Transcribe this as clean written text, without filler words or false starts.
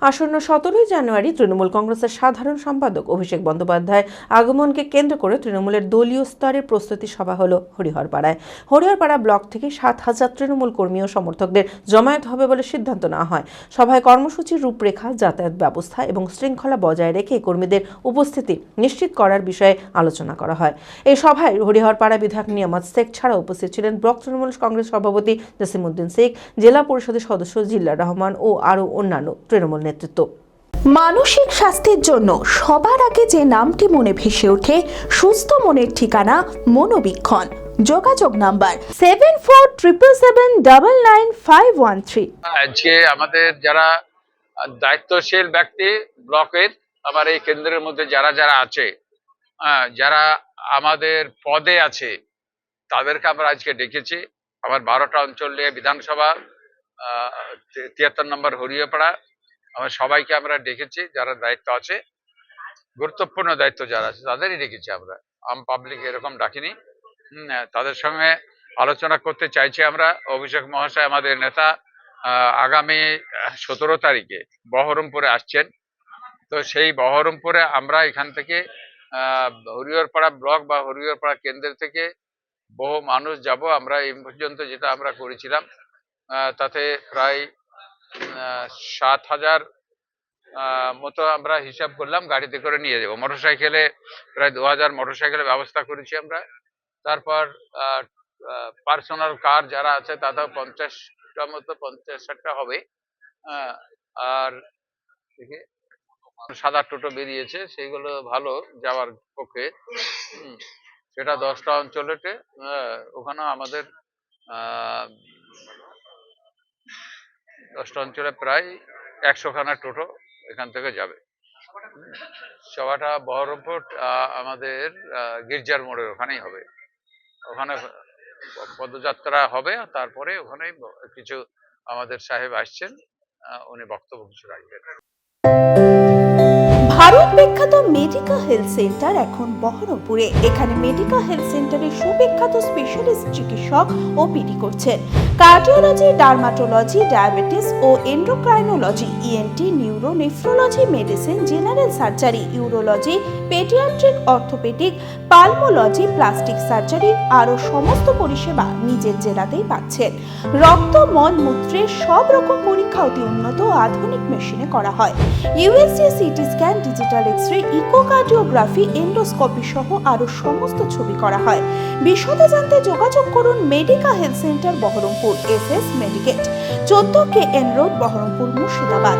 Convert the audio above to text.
আসন্ন 17 জানুয়ারি তৃণমূল কংগ্রেসের সাধারণ সম্পাদক অভিষেক বন্দ্যোপাধ্যায় আগমনকে কেন্দ্র করে তৃণমূলের দলীয় স্তরের প্রস্তুতি সভা হলো হরিহরপাড়ায়। হরিহরপাড়া ব্লক থেকে 7,000 তৃণমূল কর্মী ও সমর্থকদের জমায়েত হবে বলে সিদ্ধান্ত নেওয়া হয়। সভায় কর্মসূচির রূপরেখা, যাতায়াত ব্যবস্থা এবং শৃঙ্খলা বজায় রেখে কর্মীদের উপস্থিতি নিশ্চিত করার বিষয়ে আলোচনা করা হয়। এই সভায় হরিহরপাড়া বিধায়ক নিয়ামত শেখ ছাড়াও উপস্থিত ছিলেন ব্লক তৃণমূল কংগ্রেস সভাপতি জসিমউদ্দিন শেখ, জেলা পরিষদের সদস্য জিল্লার রহমান ও আরও অন্যান্য তৃণমূল নেতৃত্ব। মানসিক স্বাস্থ্যের জন্য সবার আগে যে নামটি মনে ভেসে ওঠে, সুস্থ মনের ঠিকানা মনোবীক্ষণ। যোগাযোগ নাম্বার 7477799513। আজকে আমাদের যারা দায়িত্বশীল ব্যক্তি ব্লকের, আমার এই কেন্দ্রের মধ্যে যারা যারা আছে, যারা আমাদের পদে আছে, তাদেরকে আমরা আজকে ডেকেছি। আমার 12টা অঞ্চল নিয়ে বিধানসভা, 73 নম্বর হরিহরপাড়া, আমার সবাইকে আমরা ডেকেছি। যারা দায়িত্ব আছে, গুরুত্বপূর্ণ দায়িত্ব যারা আছে, তাদেরই ডেকেছি আমরা। আম পাবলিক এরকম ডাকিনি। তাদের সঙ্গে আলোচনা করতে চাইছি আমরা। অভিষেক মহাশয় আমাদের নেতা আগামী 17 তারিখে বহরমপুরে আসছেন। তো সেই বহরমপুরে আমরা এখান থেকে হরিহরপাড়া ব্লক বা হরিহরপাড়া কেন্দ্র থেকে বহু মানুষ যাব। আমরা এই পর্যন্ত যেটা আমরা করেছিলাম, তাতে প্রায় 7,000 মতো আমরা হিসাব করলাম গাড়িতে করে নিয়ে যাবো। মোটরসাইকেলে প্রায় 2000 মোটরসাইকেলের ব্যবস্থা করেছি আমরা। তারপর পার্সোনাল কার যারা আছে তাদের 50টা মতো, 50-60টা হবে। আর সাদা টোটো বেরিয়েছে, সেইগুলো ভালো যাওয়ার পক্ষে। সেটা 10টা অঞ্চলেতে, ওখানেও আমাদের 10টা অঞ্চলে প্রায় 100খানা টোটো এখান থেকে যাবে। সভাটা বহরমপুর আমাদের গির্জার মোড়ের ওখানেই হবে। ওখানে পদযাত্রা হবে, তারপরে ওখানে কিছু আমাদের সাহেব আসছেন, উনি বক্তব্য কিছু রাখবেন। ভারত বিখ্যাত মেডিকা হেলথ সেন্টার এখন বহরমপুরে। এখানে মেডিকা হেলথ সেন্টারে সুবিখ্যাত স্পেশালিস্ট চিকিৎসক ওপিডি করছেন। কার্ডিওলজি, ডার্মাটোলজি, ডায়াবেটিস ও endocrinology, ENT, neuro, nephrology, medicine, general surgery, urology, paediatric, orthopaedic, pulmology, plastic surgery আরও সমস্ত পরিষেবা নিজের জেলাতেই পাচ্ছেন। রক্ত, মল, মূত্রের সব রকম পরীক্ষা অতি উন্নত আধুনিক মেশিনে করা হয়। USG, CT scan, digital X-ray, echocardiography, endoscopy সহ আরো সমস্ত ছবি করা হয়। বিশদে জানতে যোগাযোগ করুন Medica health centre Baharampur, SS Medicate, 14 KN road, Baharampur, Murshidabad.